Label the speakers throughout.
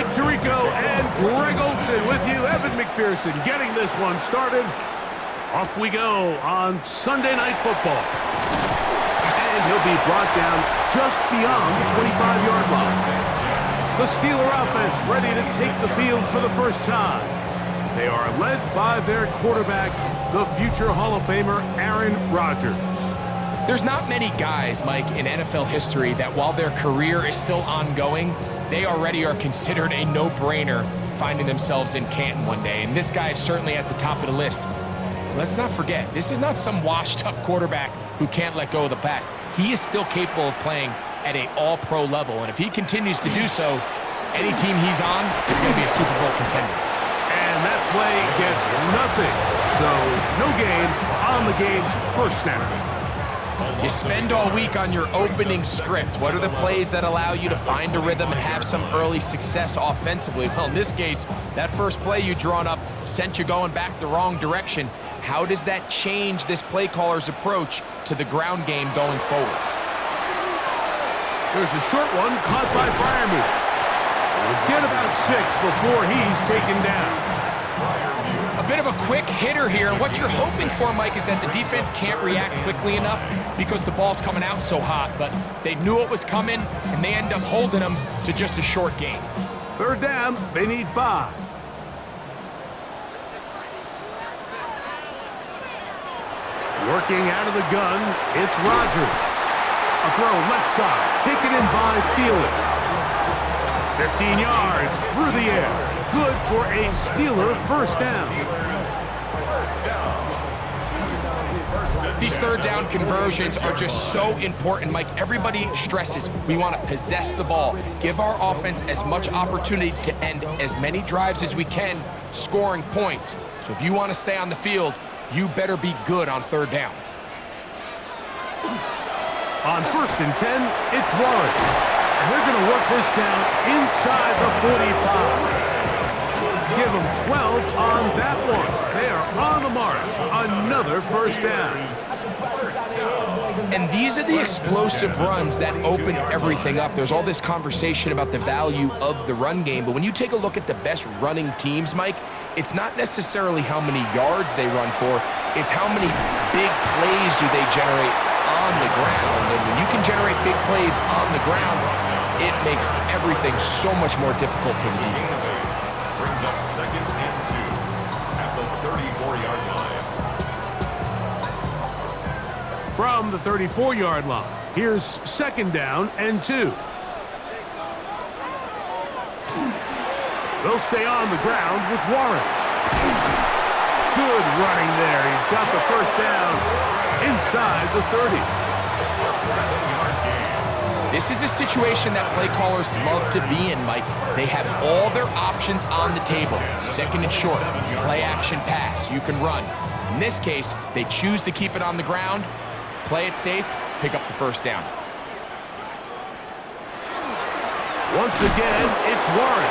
Speaker 1: Mike Tirico and Greg Olson with you. Evan McPherson getting this one started. Off we go on Sunday Night Football. And he'll be brought down just beyond the 25-yard line. The Steeler offense ready to take the field for the first time. They are led by their quarterback, the future Hall of Famer, Aaron Rodgers.
Speaker 2: There's not many guys, Mike, in NFL history that while their career is still ongoing, they already are considered a no-brainer finding themselves in Canton one day. And this guy is certainly at the top of the list. Let's not forget, this is not some washed-up quarterback who can't let go of the past. He is still capable of playing at an all-pro level. And if he continues to do so, any team he's on is going to be a Super Bowl contender.
Speaker 1: And that play gets nothing. So no gain on the game's first snap.
Speaker 2: You spend all week on your opening script. What are the plays that allow you to find a rhythm and have some early success offensively? Well, in this case, that first play you drawn up sent you going back the wrong direction. How does that change this play caller's approach to the ground game going forward?
Speaker 1: There's a short one caught by Freiermuth. He'll get about 6 before he's taken down.
Speaker 2: A bit of a quick hitter here. What you're hoping for, Mike, is that the defense can't react quickly enough because the ball's coming out so hot. But they knew it was coming, and they end up holding them to just a short gain.
Speaker 1: Third down, they need 5. Working out of the gun, it's Rodgers. A throw left side, taken in by Thielen. 15 yards through the air. Good for a Steeler first down.
Speaker 2: These third down conversions are just so important, Mike. Everybody stresses we want to possess the ball, give our offense as much opportunity to end as many drives as we can, scoring points. So if you want to stay on the field, you better be good on third down.
Speaker 1: On 1st and 10, it's Warren. And they're going to work this down inside the 45. Give them 12 on that one. They are on the march. Another first down.
Speaker 2: And these are the explosive runs that open everything up. There's all this conversation about the value of the run game, but when you take a look at the best running teams, Mike, it's not necessarily how many yards they run for, it's how many big plays do they generate on the ground. And when you can generate big plays on the ground, it makes everything so much more difficult for the defense.
Speaker 3: Brings up 2nd and 2 at the 34-yard line.
Speaker 1: From the 34-yard line, here's 2nd down and 2. They'll stay on the ground with Warren. Good running there. He's got the first down inside the 30.
Speaker 3: 7-yard gain.
Speaker 2: This is a situation that play callers love to be in, Mike. They have all their options on the table. 2nd and short, play action pass, you can run. In this case, they choose to keep it on the ground, play it safe, pick up the first down.
Speaker 1: Once again, it's Warren.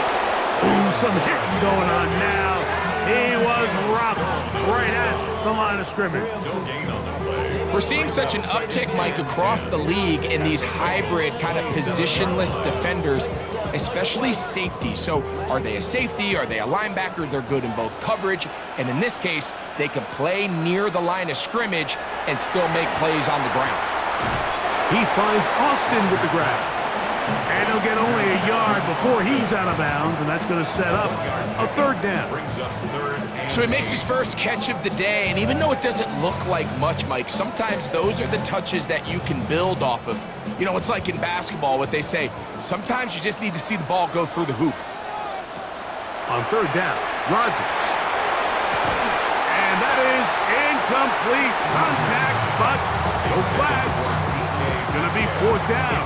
Speaker 1: Ooh, some hitting going on now. He was rocked right at the line of scrimmage.
Speaker 3: No gain on the play.
Speaker 2: We're seeing such an uptick, Mike, across the league in these hybrid kind of positionless defenders, especially safety. So are they a safety? Are they a linebacker? They're good in both coverage. And in this case, they can play near the line of scrimmage and still make plays on the ground.
Speaker 1: He finds Austin with the grab. And he'll get only a yard before he's out of bounds, and that's going to set up a 3rd down.
Speaker 3: Brings up 3rd and
Speaker 2: So he makes his first catch of the day, and even though it doesn't look like much, Mike, sometimes those are the touches that you can build off of. You know, it's like in basketball, what they say, sometimes you just need to see the ball go through the hoop.
Speaker 1: On 3rd down, Rodgers. And that is incomplete contact, but no flags. It's going to be 4th down.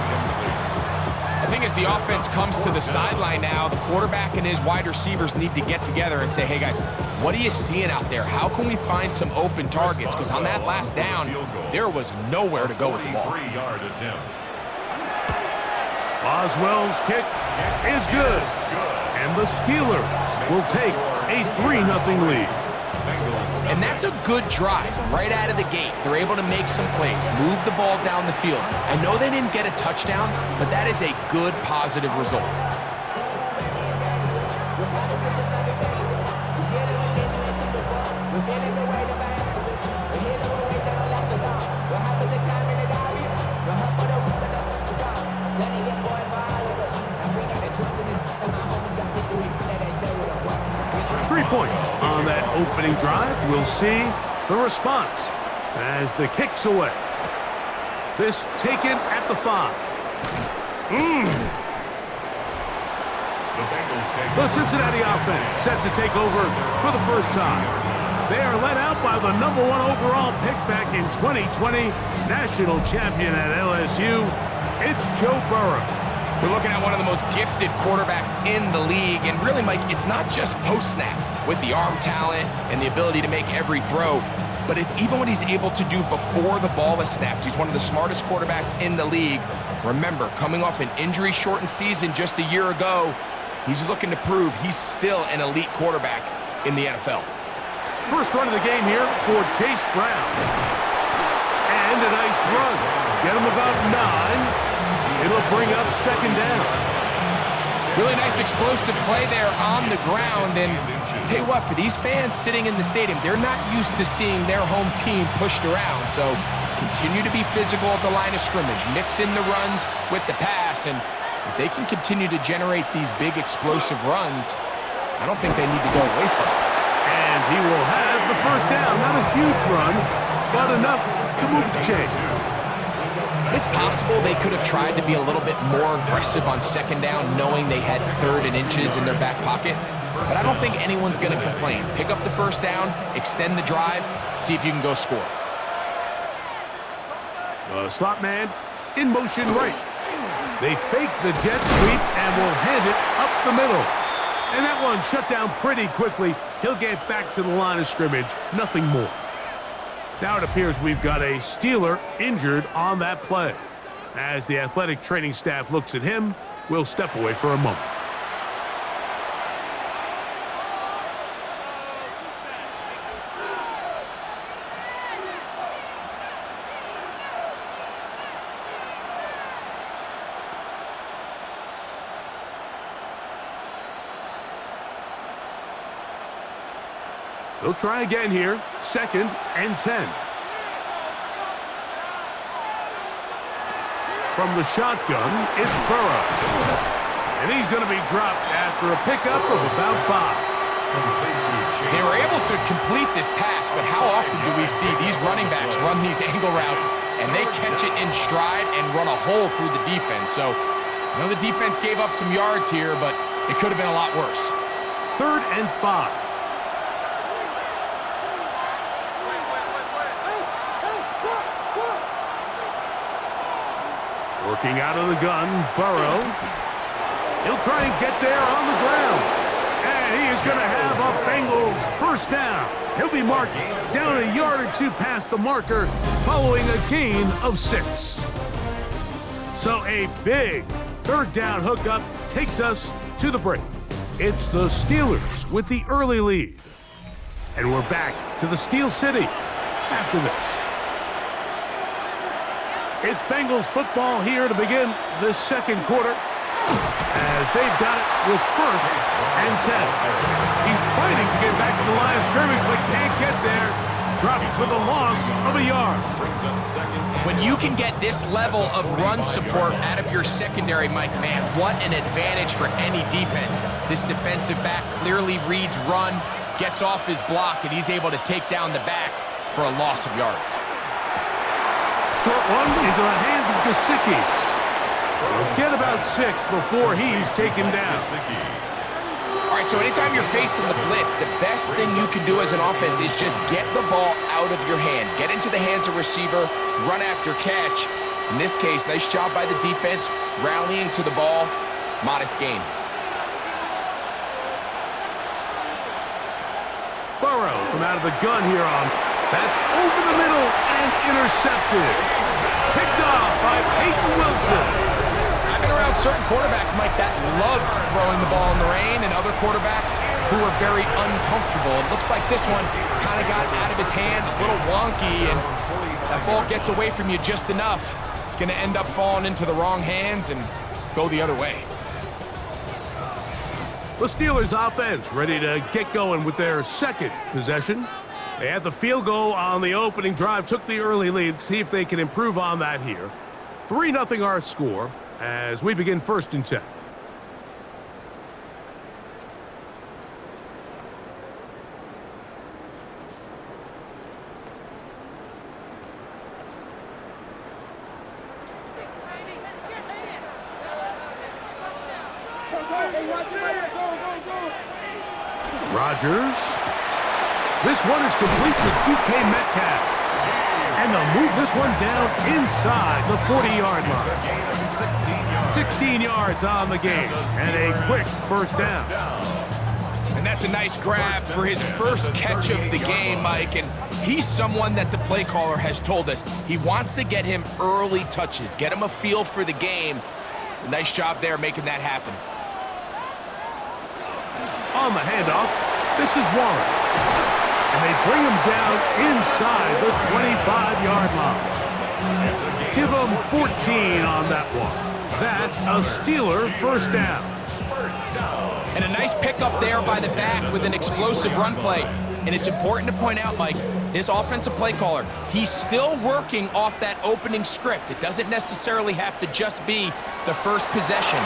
Speaker 2: I think as the offense comes to the sideline now, the quarterback and his wide receivers need to get together and say, hey, guys, what are you seeing out there? How can we find some open targets? Because on that last down, there was nowhere to go with the ball.
Speaker 3: 43-yard attempt.
Speaker 1: Boswell's kick is good. And the Steelers will take a 3-0 lead.
Speaker 2: And that's a good drive right out of the gate. They're able to make some plays, move the ball down the field. I know they didn't get a touchdown, but that is a good, positive result.
Speaker 1: points on that opening drive. We'll see the response as the kick's away. This taken at the 5. The Cincinnati offense set to take over for the first time. They are led out by the #1 overall pick back in 2020, national champion at LSU. It's Joe Burrow.
Speaker 2: We're looking at one of the most gifted quarterbacks in the league. And really, Mike, it's not just post-snap with the arm talent and the ability to make every throw, but it's even what he's able to do before the ball is snapped. He's one of the smartest quarterbacks in the league. Remember, coming off an injury-shortened season just a year ago, he's looking to prove he's still an elite quarterback in the NFL.
Speaker 1: First run of the game here for Chase Brown. And a nice run. Get him about 9. It'll bring up second down.
Speaker 2: Really nice explosive play there on the ground. And tell you what, for these fans sitting in the stadium, they're not used to seeing their home team pushed around. So continue to be physical at the line of scrimmage. Mix in the runs with the pass. And if they can continue to generate these big explosive runs, I don't think they need to go away from it.
Speaker 1: And he will have the first down. Not a huge run, but enough to move the chains.
Speaker 2: It's possible they could have tried to be a little bit more aggressive on second down, knowing they had 3rd and inches in their back pocket. But I don't think anyone's going to complain. Pick up the first down, extend the drive, see if you can go score.
Speaker 1: The slot man in motion right. They fake the jet sweep and will hand it up the middle. And that one shut down pretty quickly. He'll get back to the line of scrimmage. Nothing more. Now it appears we've got a Steeler injured on that play. As the athletic training staff looks at him, we'll step away for a moment. They'll try again here. 2nd and 10. From the shotgun, it's Burrow. And he's going to be dropped after a pickup of about 5.
Speaker 2: They were able to complete this pass, but how often do we see these running backs run these angle routes and they catch it in stride and run a hole through the defense? So, I know the defense gave up some yards here, but it could have been a lot worse.
Speaker 1: 3rd and 5. Working out of the gun, Burrow. He'll try and get there on the ground. And he is going to have a Bengals first down. He'll be marked down a yard or 2 past the marker following a gain of 6. So a big 3rd down hookup takes us to the break. It's the Steelers with the early lead. And we're back to the Steel City after this. It's Bengals football here to begin the 2nd quarter as they've got it with 1st and 10. He's fighting to get back to the line of scrimmage but can't get there. Dropped for the loss of a yard.
Speaker 2: When you can get this level of run support out of your secondary, Mike, man, what an advantage for any defense. This defensive back clearly reads run, gets off his block, and he's able to take down the back for a loss of yards.
Speaker 1: Short one into the hands of Gesicki. He'll get about 6 before he's taken down.
Speaker 2: All right, so anytime you're facing the blitz, the best thing you can do as an offense is just get the ball out of your hand. Get into the hands of receiver, run after catch. In this case, nice job by the defense, rallying to the ball. Modest gain.
Speaker 1: Burrow from out of the gun here on. That's over the middle and intercepted. Picked off by Peyton Wilson.
Speaker 2: I've been around certain quarterbacks, Mike, that loved throwing the ball in the rain, and other quarterbacks who were very uncomfortable. It looks like this one kind of got out of his hand, a little wonky, and that ball gets away from you just enough. It's going to end up falling into the wrong hands and go the other way.
Speaker 1: The Steelers offense ready to get going with their 2nd possession. They had the field goal on the opening drive, took the early lead. See if they can improve on that here. 3-0 our score as we begin 1st and 10. Rodgers. This one is complete to DK Metcalf. And they'll move this one down inside the 40-yard line. 16 yards on the game. And a quick first down.
Speaker 2: And that's a nice grab for his first catch of the game, Mike. And he's someone that the play caller has told us he wants to get him early touches, get him a feel for the game. Nice job there making that happen.
Speaker 1: On the handoff, this is Warren. And they bring him down inside the 25-yard line. Give him 14 on that one. That's a Steeler first down.
Speaker 2: And a nice pickup there by the back with an explosive run play. And it's important to point out, Mike, his offensive play caller, he's still working off that opening script. It doesn't necessarily have to just be the first possession.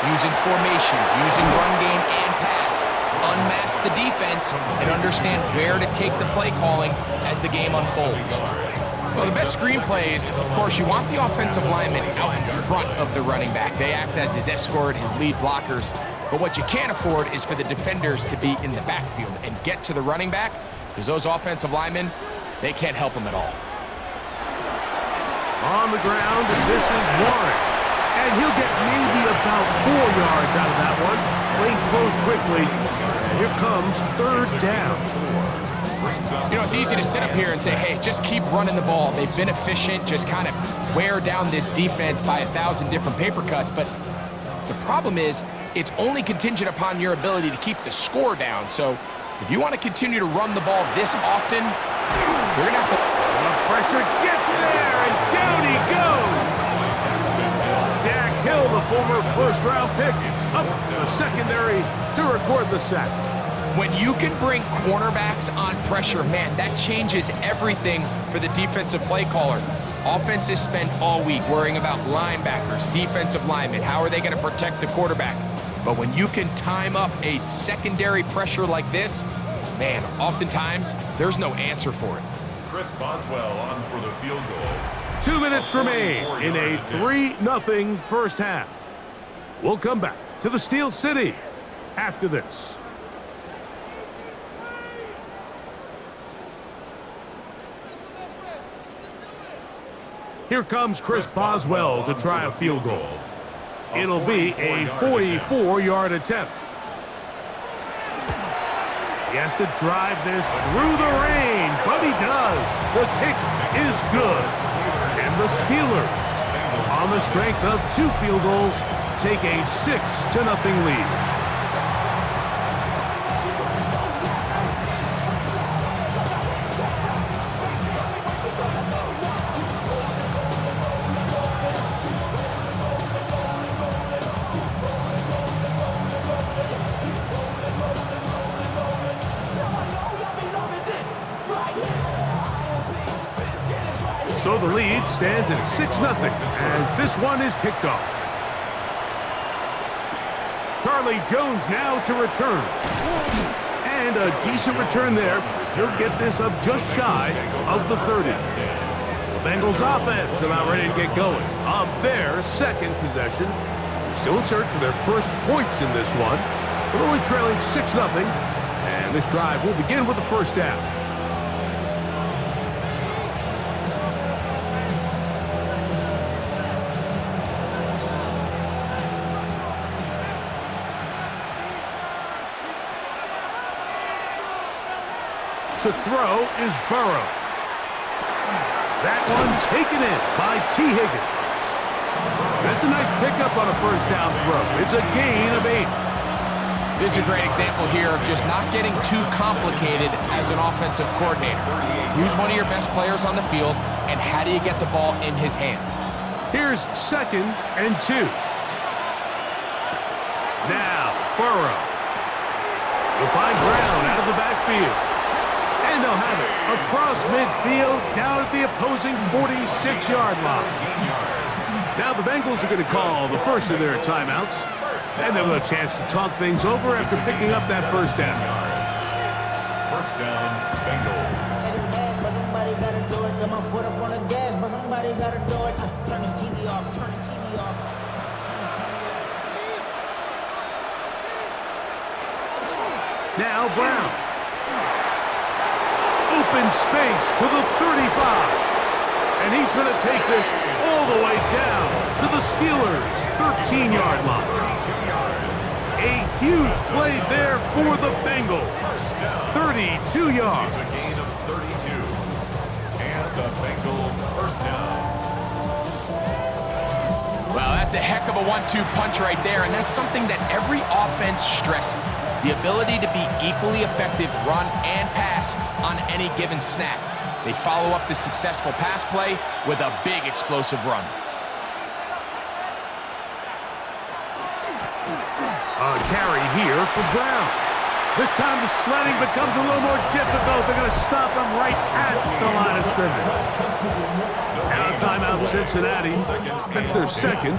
Speaker 2: Using formations, using run game and pass. Unmask the defense and understand where to take the play calling as the game unfolds. Well, the best screenplays, of course, you want the offensive lineman out in front of the running back. They act as his escort, his lead blockers. But what you can't afford is for the defenders to be in the backfield and get to the running back, because those offensive linemen, they can't help him at all.
Speaker 1: On the ground, this is Warren. And he'll get maybe about 4 yards out of that one. Playing close quickly. And here comes third down.
Speaker 2: You know, it's easy to sit up here and say, hey, just keep running the ball. They've been efficient, just kind of wear down this defense by 1,000 different paper cuts. But the problem is, it's only contingent upon your ability to keep the score down. So if you want to continue to run the ball this often, you're going to have to...
Speaker 1: The pressure gets there, and down he goes. Hill, the former first-round pick, up the secondary to record the sack.
Speaker 2: When you can bring cornerbacks on pressure, man, that changes everything for the defensive play caller. Offenses spend all week worrying about linebackers, defensive linemen. How are they going to protect the quarterback? But when you can time up a secondary pressure like this, man, oftentimes there's no answer for it.
Speaker 3: Chris Boswell on for the field goal.
Speaker 1: 2 minutes remain in a 3-0 first half. We'll come back to the Steel City after this. Here comes Chris Boswell to try a field goal. It'll be a 44-yard attempt. He has to drive this through the rain, but he does. The kick is good. And the Steelers, on the strength of 2 field goals, take a 6-0 lead. So the lead stands at 6-0 as this one is kicked off. Charlie Jones now to return. And a decent return there. He'll get this up just shy of the 30. The Bengals offense about ready to get going on their second possession. Still in search for their first points in this one. But only trailing 6-0. And this drive will begin with the first down. To throw is Burrow. That one taken in by T. Higgins. That's a nice pickup on a first down throw. It's a gain of 8.
Speaker 2: This is a great example here of just not getting too complicated as an offensive coordinator. Who's one of your best players on the field, and how do you get the ball in his hands?
Speaker 1: Here's 2nd and 2. Now, Burrow. He'll find ground out of the backfield. And they'll have it across midfield down at the opposing 46-yard line. Now the Bengals are going to call the first of their timeouts. And they'll have a chance to talk things over after picking up that first down.
Speaker 3: First down, Bengals.
Speaker 4: But somebody got to do it. Come on, put up on the gas. But somebody got to do it. Turn his TV off. Turn his TV off.
Speaker 1: Now Brown. Open space to the 35. And he's going to take this all the way down to the Steelers' 13-yard line. A huge play there for the Bengals. 32 yards.
Speaker 3: It's a gain of 32. And the Bengals first down.
Speaker 2: Well, that's a heck of a 1-2 punch right there, and that's something that every offense stresses. The ability to be equally effective run and pass on any given snap. They follow up the successful pass play with a big explosive run.
Speaker 1: A carry here for Brown. This time the sledding becomes a little more difficult. They're going to stop him right at the line of scrimmage. Now timeout Cincinnati. That's their second,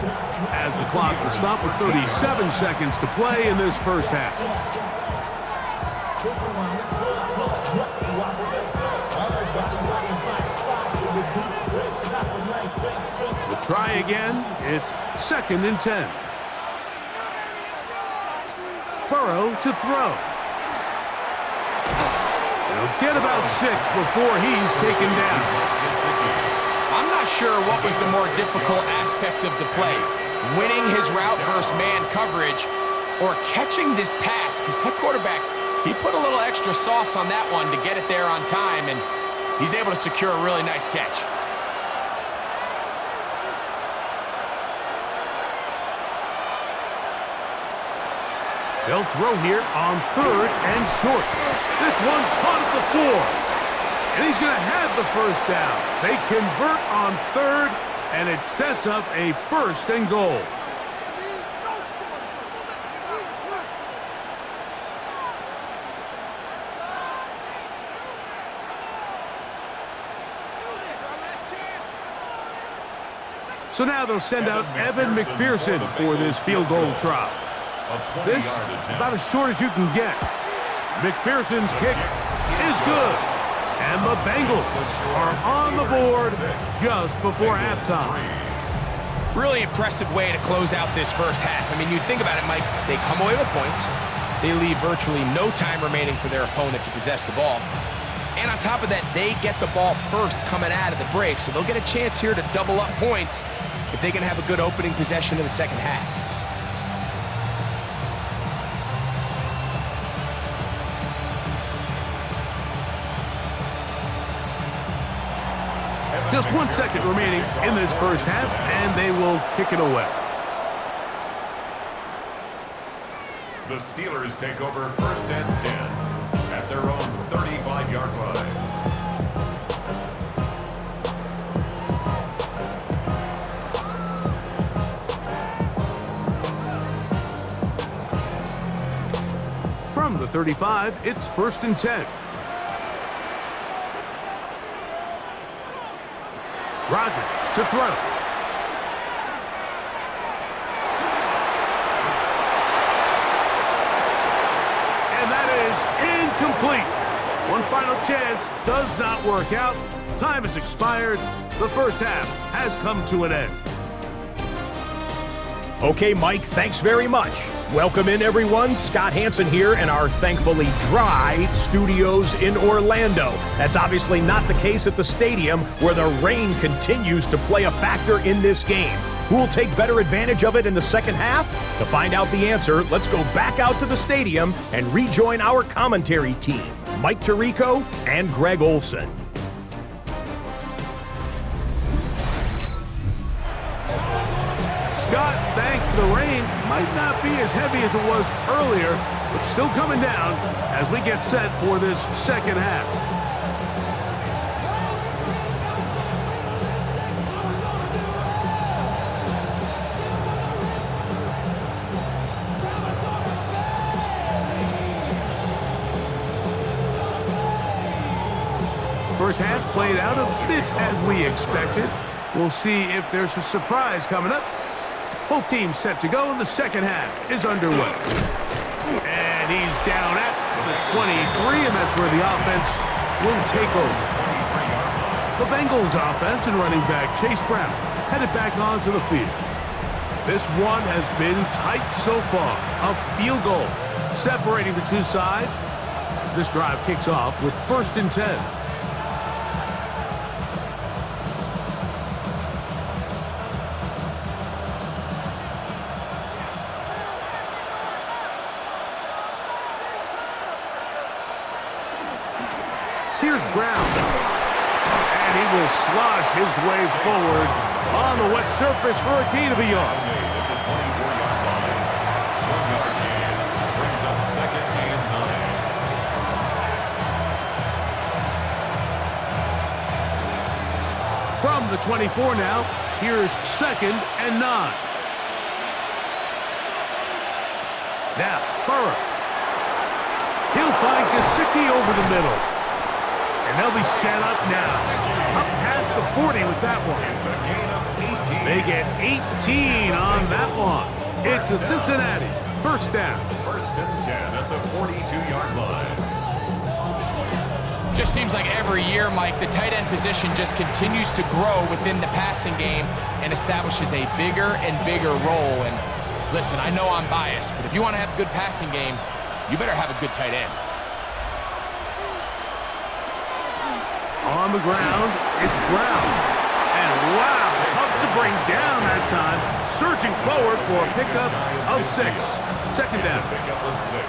Speaker 1: as the clock will stop with 37 seconds to play in this first half. We'll try again. It's 2nd and 10. Burrow to throw. He'll get about 6 before he's taken down.
Speaker 2: I'm not sure what was the more difficult aspect of the play, winning his route versus man coverage or catching this pass, because that quarterback, he put a little extra sauce on that one to get it there on time, and he's able to secure a really nice catch.
Speaker 1: They'll throw here on 3rd and short. This one caught at the 4. And he's going to have the first down. They convert on 3rd, and it sets up a 1st and goal. So now they'll send out Evan McPherson for this field goal try. This about as short as you can get. McPherson's kick is good. And the Bengals are on the board just before halftime.
Speaker 2: Really impressive way to close out this first half. I mean, you think about it, Mike, they come away with points. They leave virtually no time remaining for their opponent to possess the ball. And on top of that, they get the ball first coming out of the break, so they'll get a chance here to double up points if they can have a good opening possession in the second half.
Speaker 1: Just 1 second remaining in this first half, and they will kick it away.
Speaker 3: The Steelers take over 1st and 10 at their own 35-yard line.
Speaker 1: From the 35, it's 1st and 10. Rodgers to throw. And that is incomplete. One final chance does not work out. Time has expired. The first half has come to an end.
Speaker 5: Okay, Mike, thanks very much. Welcome in, everyone. Scott Hansen here in our thankfully dry studios in Orlando. That's obviously not the case at the stadium, where the rain continues to play a factor in this game. Who will take better advantage of it in the second half? To find out the answer, let's go back out to the stadium and rejoin our commentary team, Mike Tirico and Greg Olson.
Speaker 1: Scott, thanks. The rain might not be as heavy as it was earlier, but still coming down as we get set for this second half. First half played out a bit as we expected. We'll see if there's a surprise coming up. Both teams set to go, and the second half is underway. And he's down at the 23, and that's where the offense will take over. The Bengals offense and running back Chase Brown headed back onto the field. This one has been tight so far. A field goal separating the two sides as this drive kicks off with 1st and 10. Here's Brown. And he will slosh his way forward on the wet surface for a gain of a yard. From the 24 now, here's 2nd and 9. Now, Burrow. He'll find Gesicki over the middle. And they'll be set up now. Up past the 40 with that one. They get 18 on that one. It's a Cincinnati 1st down.
Speaker 3: 1st and 10 at the 42-yard line.
Speaker 2: Just seems like every year, Mike, the tight end position just continues to grow within the passing game and establishes a bigger and bigger role. And listen, I know I'm biased, but if you want to have a good passing game, you better have a good tight end.
Speaker 1: On the ground, it's Brown. And wow, tough to bring down that time. Surging forward for a pickup of 6. 2nd down.
Speaker 3: Pickup of 6.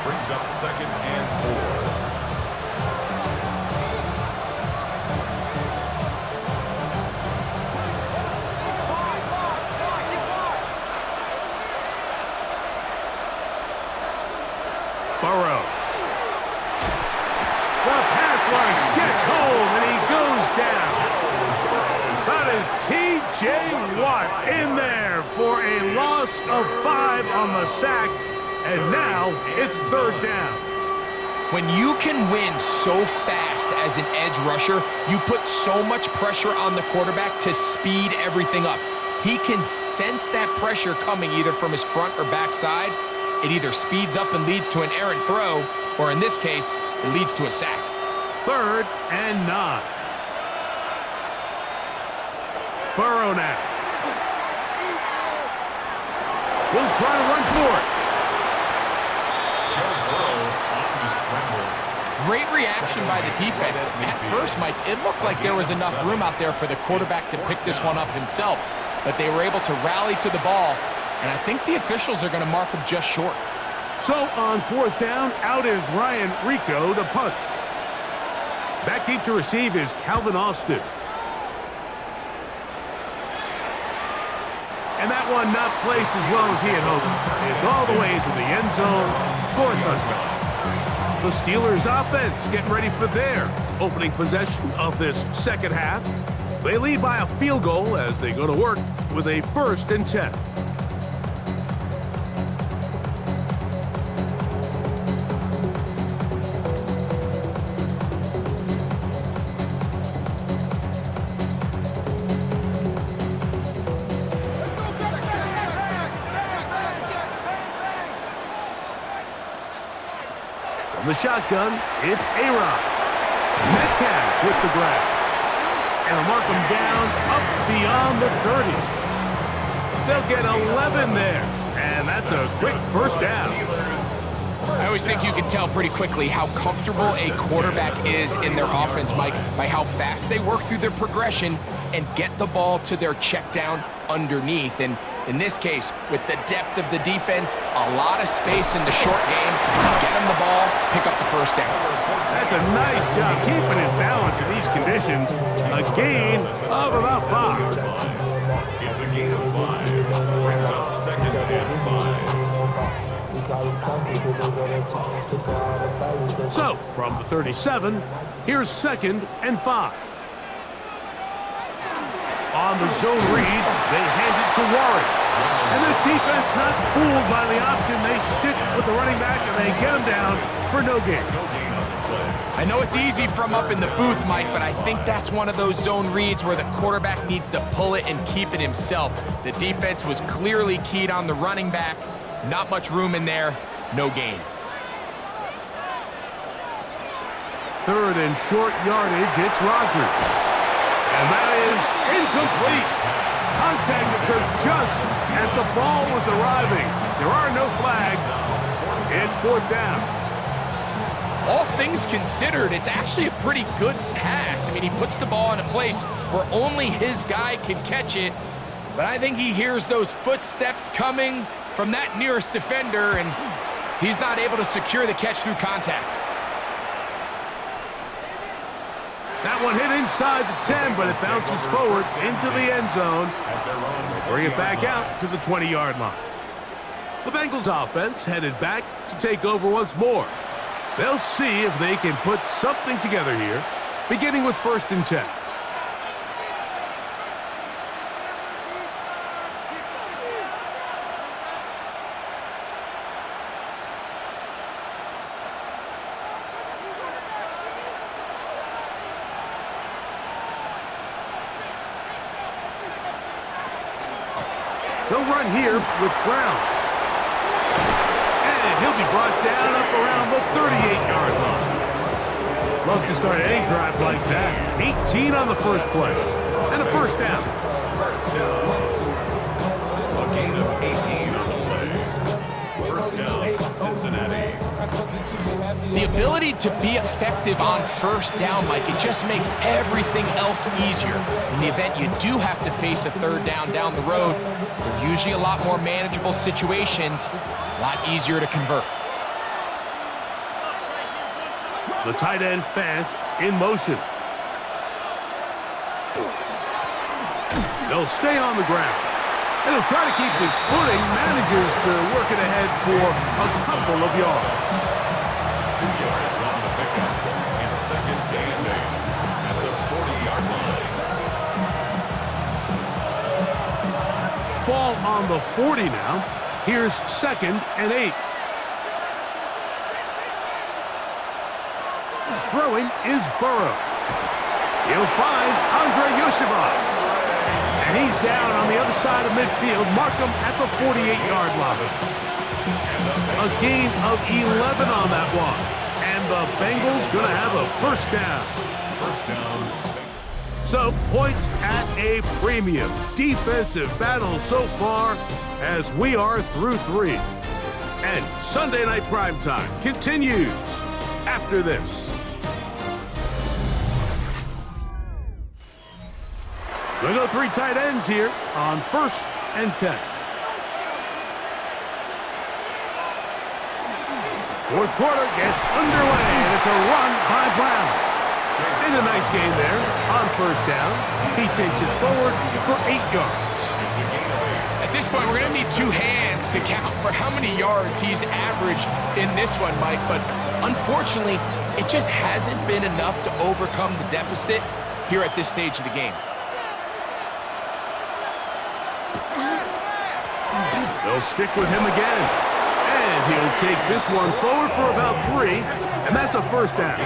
Speaker 3: Brings up 2nd and 4.
Speaker 1: Burrow. The pass rush gets home, and he goes down. That is T.J. Watt in there for a loss of 5 on the sack, and now it's 3rd down.
Speaker 2: When you can win so fast as an edge rusher, you put so much pressure on the quarterback to speed everything up. He can sense that pressure coming either from his front or back side. It either speeds up and leads to an errant throw, or in this case, it leads to a sack.
Speaker 1: 3rd and 9. Burrow now. Will try to run for it.
Speaker 2: Great reaction by the defense. At first, Mike, it looked like there was enough room out there for the quarterback to pick this one up himself, but they were able to rally to the ball, and I think the officials are going to mark him just short.
Speaker 1: So on 4th down, out is Ryan Rico to punt. Back deep to receive is Calvin Austin. And that one not placed as well as he had hoped. It's all the way into the end zone for a touchdown. The Steelers offense getting ready for their opening possession of this 2nd half. They lead by a field goal as they go to work with a 1st and 10. From the shotgun, it's Aaron. Metcalf with the grab. And they'll mark him down up beyond the 30. They'll get 11 there. And that's a quick 1st down.
Speaker 2: I always think you can tell pretty quickly how comfortable a quarterback is in their offense, Mike, by how fast they work through their progression and get the ball to their check down underneath. And in this case, with the depth of the defense, a lot of space in the short game, get him the ball, pick up the 1st down.
Speaker 1: That's a nice job keeping his balance in these conditions. A gain of about 5.
Speaker 3: It's a gain of 5. Brings up 2nd and 5.
Speaker 1: So, from the 37, here's 2nd and 5. On the zone read, they hand it to Warren. And this defense not fooled by the option. They stick with the running back and they get him down for no gain.
Speaker 2: I know it's easy from up in the booth, Mike, but I think that's one of those zone reads where the quarterback needs to pull it and keep it himself. The defense was clearly keyed on the running back. Not much room in there. No gain.
Speaker 1: 3rd and short yardage, it's Rodgers. And that is incomplete. Contact occurred just as the ball was arriving. There are no flags. It's 4th down.
Speaker 2: All things considered, it's actually a pretty good pass. I mean, he puts the ball in a place where only his guy can catch it, but I think he hears those footsteps coming from that nearest defender, and he's not able to secure the catch through contact.
Speaker 1: That one hit inside the 10, but it bounces forward into the end zone. Bring it back out to the 20-yard line. The Bengals offense headed back to take over once more. They'll see if they can put something together here, beginning with 1st and 10. They'll run here with Brown. And he'll be brought down up around the 38-yard line. Love to start any drive like that. 18 on the first play. And a 1st down.
Speaker 3: A gain of 18 on the play. 1st down, Cincinnati.
Speaker 2: The ability to be effective on 1st down, Mike, it just makes everything else easier. In the event you do have to face a 3rd down the road, they're usually a lot more manageable situations, a lot easier to convert.
Speaker 1: The tight end Fant in motion. They'll stay on the ground. And he'll try to keep his footing, manages to work it ahead for a couple of yards.
Speaker 3: 2 yards on the pickup. It's 2nd and 8 at the 40-yard line.
Speaker 1: Ball on the 40 now. Here's 2nd and 8. Throwing is Burrow. He'll find Andre Yosibas. And he's down on the other side of midfield. Mark him at the 48-yard line. A gain of 11 on that one. And the Bengals going to have a 1st down.
Speaker 3: 1st down.
Speaker 1: So, points at a premium. Defensive battle so far as we are through 3. And Sunday Night Primetime continues after this. We go 3 tight ends here on 1st and 10. 4th quarter gets underway, and it's a run by Brown. And a nice gain there on 1st down. He takes it forward for 8 yards.
Speaker 2: At this point, we're going to need 2 hands to count for how many yards he's averaged in this one, Mike. But unfortunately, it just hasn't been enough to overcome the deficit here at this stage of the game.
Speaker 1: They'll stick with him again. And he'll take this one forward for about 3, and that's a 1st down.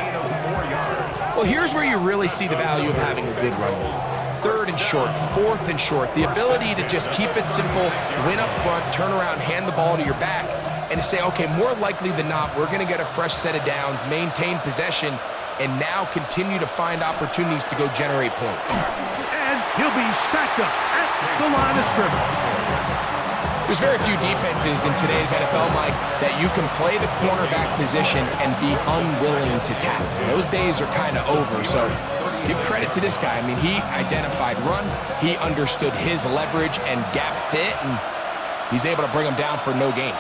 Speaker 2: Well, here's where you really see the value of having a good run game. 3rd and short, 4th and short. The ability to just keep it simple, win up front, turn around, hand the ball to your back, and to say, okay, more likely than not, we're going to get a fresh set of downs, maintain possession, and now continue to find opportunities to go generate points.
Speaker 1: And he'll be stacked up at the line of scrimmage.
Speaker 2: There's very few defenses in today's NFL, Mike, that you can play the cornerback position and be unwilling to tackle. Those days are kind of over, so give credit to this guy. I mean, he identified run, he understood his leverage and gap fit, and he's able to bring him down for no gain.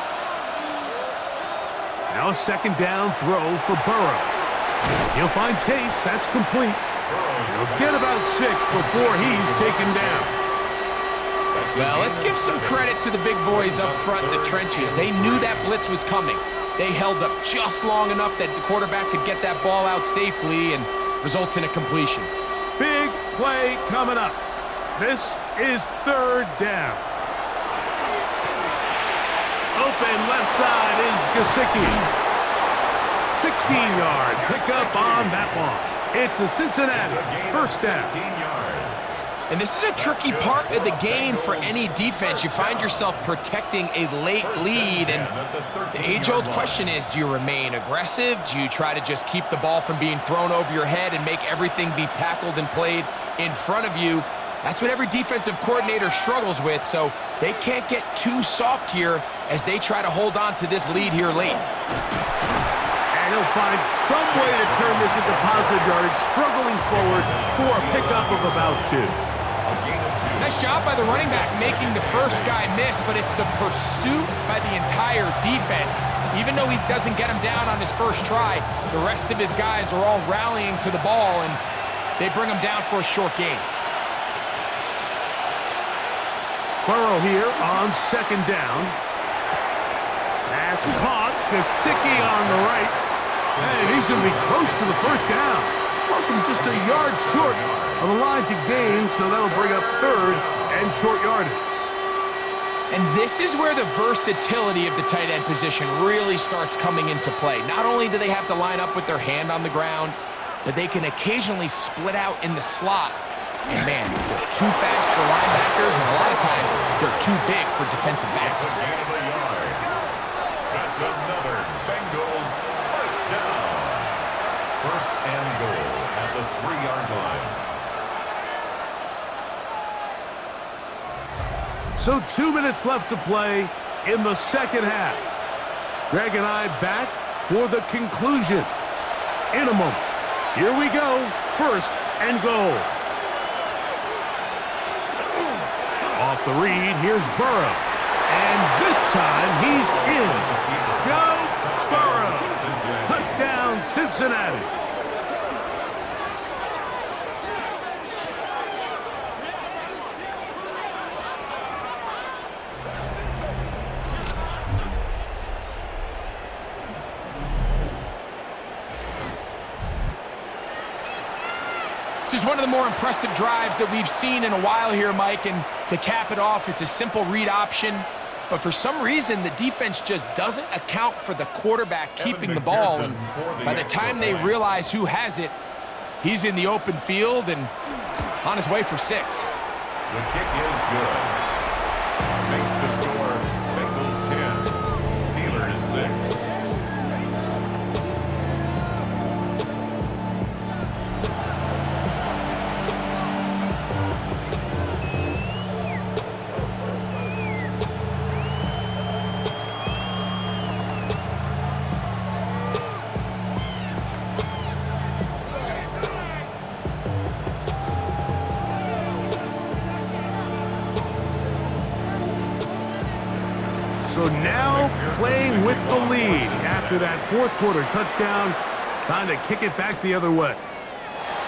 Speaker 1: Now a 2nd down throw for Burrow. He'll find Case, that's complete. He'll get about 6 before he's taken down.
Speaker 2: Well, let's give some credit to the big boys up front in the trenches. They knew that blitz was coming. They held up just long enough that the quarterback could get that ball out safely and results in a completion.
Speaker 1: Big play coming up. This is 3rd down. Open left side is Gesicki. 16-yard pickup on that one. It's a Cincinnati 1st down.
Speaker 2: And this is a tricky part of the game for any defense. You find yourself protecting a late lead, and the age-old question is, do you remain aggressive? Do you try to just keep the ball from being thrown over your head and make everything be tackled and played in front of you? That's what every defensive coordinator struggles with, so they can't get too soft here as they try to hold on to this lead here late.
Speaker 1: And he'll find some way to turn this into positive yardage, struggling forward for a pickup of about 2.
Speaker 2: Nice job by the running back making the first guy miss, but it's the pursuit by the entire defense. Even though he doesn't get him down on his first try, the rest of his guys are all rallying to the ball, and they bring him down for a short gain.
Speaker 1: Burrow here on 2nd down. Pass caught. Gesicki on the right. And he's going to be close to the first down. Welcome just a yard short of the line to gain, so that'll bring up 3rd and short yardage.
Speaker 2: And this is where the versatility of the tight end position really starts coming into play. Not only do they have to line up with their hand on the ground, but they can occasionally split out in the slot. And man, they're too fast for linebackers, and a lot of times they're too big for defensive backs.
Speaker 3: That's another Bengals first down. 1st and goal at the 3-yard line.
Speaker 1: So 2 minutes left to play in the second half. Greg and I back for the conclusion in a moment. Here we go, 1st and goal. Off the read, here's Burrow. And this time he's in. Joe Burrow. Touchdown, Cincinnati.
Speaker 2: This is one of the more impressive drives that we've seen in a while here, Mike, and to cap it off, it's a simple read option, but for some reason, the defense just doesn't account for the quarterback keeping the ball, and by the time they realize who has it, he's in the open field and on his way for 6.
Speaker 3: The kick is good. Makes the score Bengals 10, Steelers 6.
Speaker 1: So now playing with the lead after that 4th quarter touchdown. Time to kick it back the other way.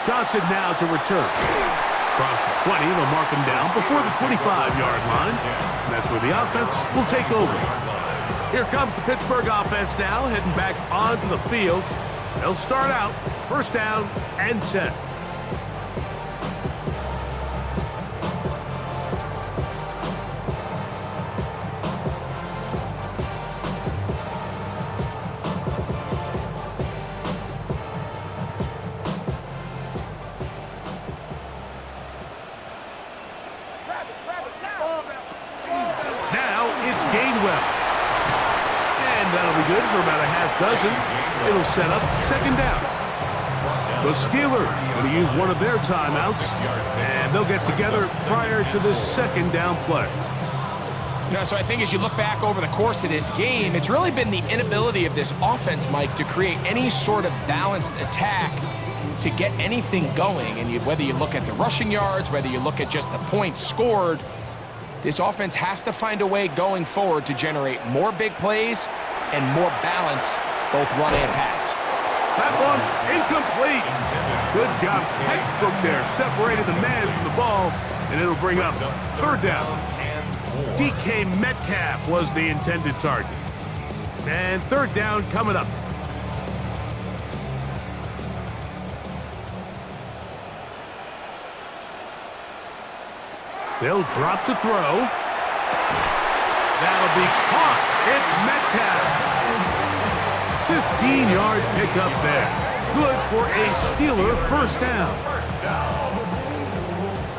Speaker 1: Johnson now to return. Across the 20, they'll mark him down before the 25-yard line. And that's where the offense will take over. Here comes the Pittsburgh offense now, heading back onto the field. They'll start out 1st down and 10. Good for about a half dozen. It'll set up 2nd down. The Steelers going to use one of their timeouts, and they'll get together prior to this 2nd down play.
Speaker 2: So I think as you look back over the course of this game, it's really been the inability of this offense, Mike, to create any sort of balanced attack to get anything going. And whether you look at the rushing yards, whether you look at just the points scored, this offense has to find a way going forward to generate more big plays and more balance, both run and pass.
Speaker 1: That one's incomplete. Good job, textbook there. Separated the man from the ball, and it'll bring up 3rd down. DK Metcalf was the intended target. And 3rd down coming up. They'll drop to throw. That'll be caught. It's Metcalf. 15-yard pickup there. Good for a Steeler 1st down.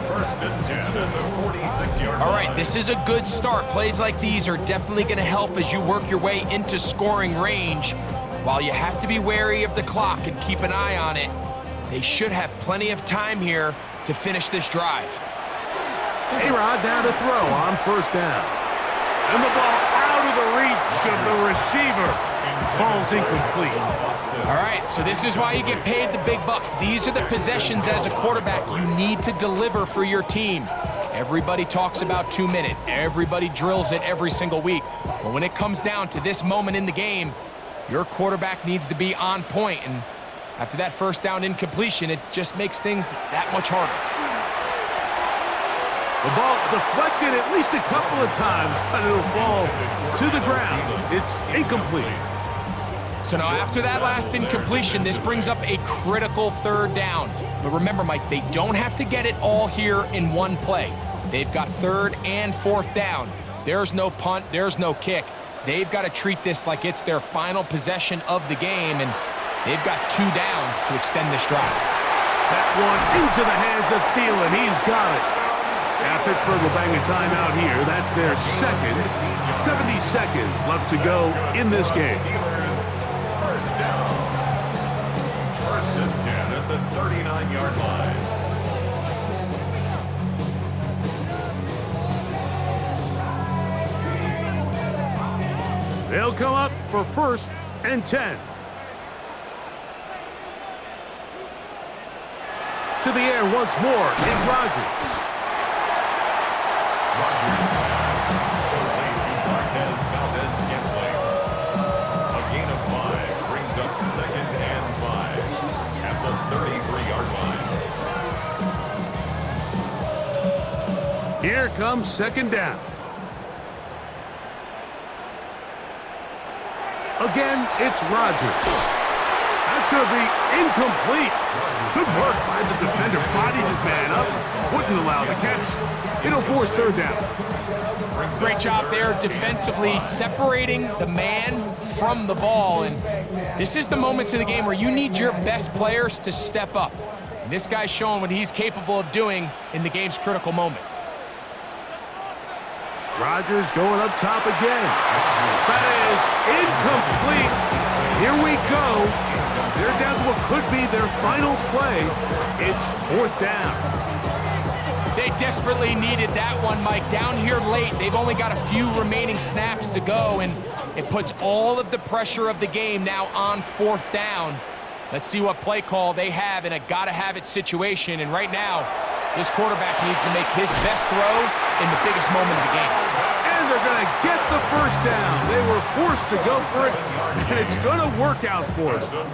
Speaker 3: 1st and 10 at the 46-yard line.
Speaker 2: All right, this is a good start. Plays like these are definitely going to help as you work your way into scoring range. While you have to be wary of the clock and keep an eye on it, they should have plenty of time here to finish this drive.
Speaker 1: A-Rod now to throw on first down. And the ball out of the reach of the receiver. Falls incomplete.
Speaker 2: All right, so this is why you get paid the big bucks. These are the possessions as a quarterback you need to deliver for your team. Everybody talks about 2 minute. Everybody drills it every single week. But when it comes down to this moment in the game, your quarterback needs to be on point. And after that first down incompletion, it just makes things that much harder.
Speaker 1: The ball deflected at least a couple of times, but it'll fall to the ground. It's incomplete.
Speaker 2: So now after that last incompletion, this brings up a critical third down. But remember, Mike, they don't have to get it all here in one play. They've got third and fourth down. There's no punt, there's no kick. They've got to treat this like it's their final possession of the game, and they've got 2 downs to extend this drive.
Speaker 1: That one into the hands of Thielen. He's got it. Now Pittsburgh will bang a timeout here. That's their second. 70 seconds left to go in this game.
Speaker 3: First down. First and 10 at the 39-yard line.
Speaker 1: They'll come up for first and 10. To the air once more is Rodgers.
Speaker 3: Rodgers pass. Complete to Marquez Valdez-Scantling. A gain of 5 brings up second and 5 at the 33-yard line.
Speaker 1: Here comes second down. Again, it's Rodgers. That's going to be incomplete. Good work by the defender. Bodied his man up. Wouldn't allow the catch. It'll force third down.
Speaker 2: Great job there defensively, separating the man from the ball. And this is the moments of the game where you need your best players to step up. And this guy's showing what he's capable of doing in the game's critical moment.
Speaker 1: Rodgers going up top again. That is incomplete. Here we go. They're down to what could be their final play. It's fourth down.
Speaker 2: They desperately needed that one, Mike. Down here late, they've only got a few remaining snaps to go, and it puts all of the pressure of the game now on fourth down. Let's see what play call they have in a gotta-have-it situation, and right now, this quarterback needs to make his best throw in the biggest moment of the game.
Speaker 1: And they're going to get the first down. They were forced to go for it, and it's going to work out for them.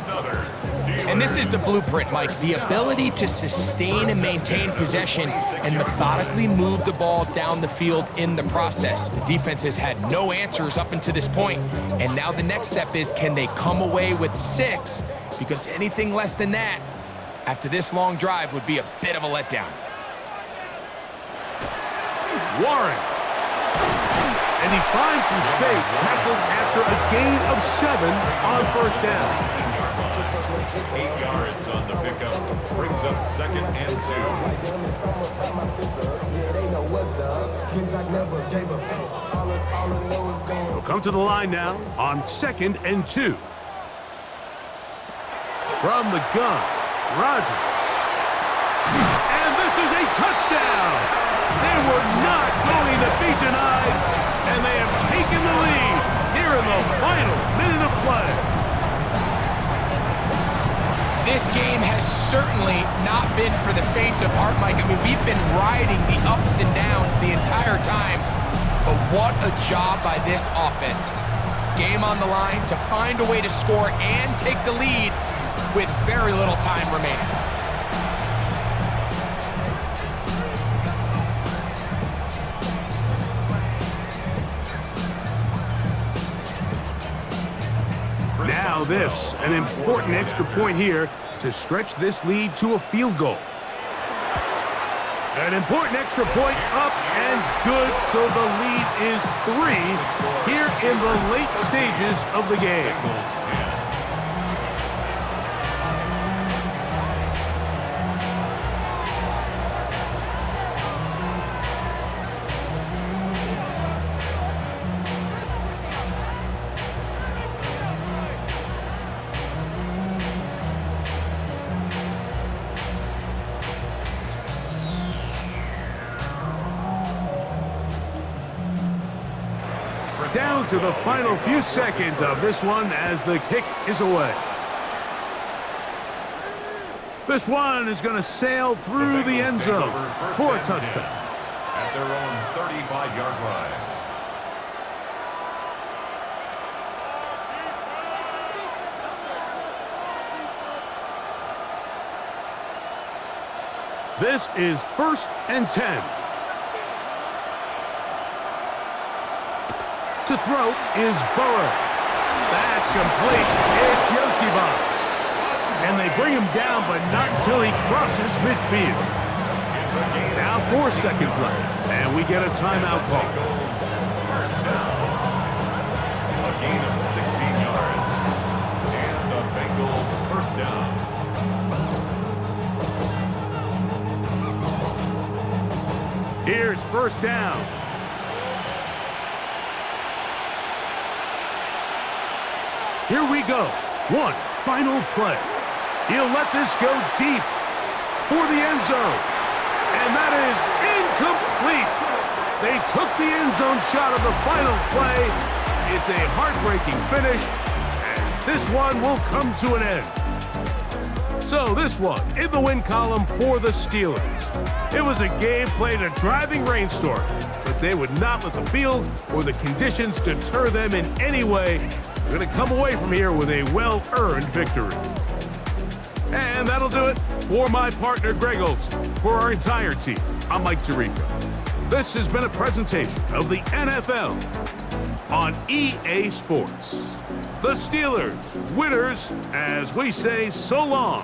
Speaker 2: And this is the blueprint, Mike. The ability to sustain and maintain possession and methodically move the ball down the field in the process. The defense has had no answers up until this point, and now the next step is, can they come away with 6? Because anything less than that, after this long drive, would be a bit of a letdown.
Speaker 1: Warren. And he finds some space, tackled after a gain of 7 on first down.
Speaker 3: 8 yards on the pickup, brings up second and 2.
Speaker 1: He'll come to the line now on second and 2. From the gun, Rodgers. And this is a touchdown! They were not going to be denied, and they have taken the lead here in the final minute of play.
Speaker 2: This game has certainly not been for the faint of heart, Mike. I mean, we've been riding the ups and downs the entire time, but what a job by this offense. Game on the line to find a way to score and take the lead with very little time remaining.
Speaker 1: Now this, an important extra point here to stretch this lead to a field goal. An important extra point up and good, so the lead is 3 here in the late stages of the game. down to the final few seconds of this one as the kick is away. This one is going to sail through the end zone for a touchdown.
Speaker 3: At their own 35-yard line.
Speaker 1: This is 1st and 10. To throw is Burrow. That's complete. It's Yoshiba. And they bring him down, but not until he crosses midfield. Now 4 seconds left, and we get a timeout call.
Speaker 3: First down. A gain of 16 yards. And the Bengals first down.
Speaker 1: Here's 1st down. Here we go. One final play. He'll let this go deep for the end zone. And that is incomplete. They took the end zone shot of the final play. It's a heartbreaking finish, and this one will come to an end. So this one in the win column for the Steelers. It was a game played in a driving rainstorm, but they would not let the field or the conditions deter them in any way. They're going to come away from here with a well-earned victory. And that'll do it for my partner, Greg Olson. For our entire team, I'm Mike Tirico. This has been a presentation of the NFL on EA Sports. The Steelers, winners, as we say so long.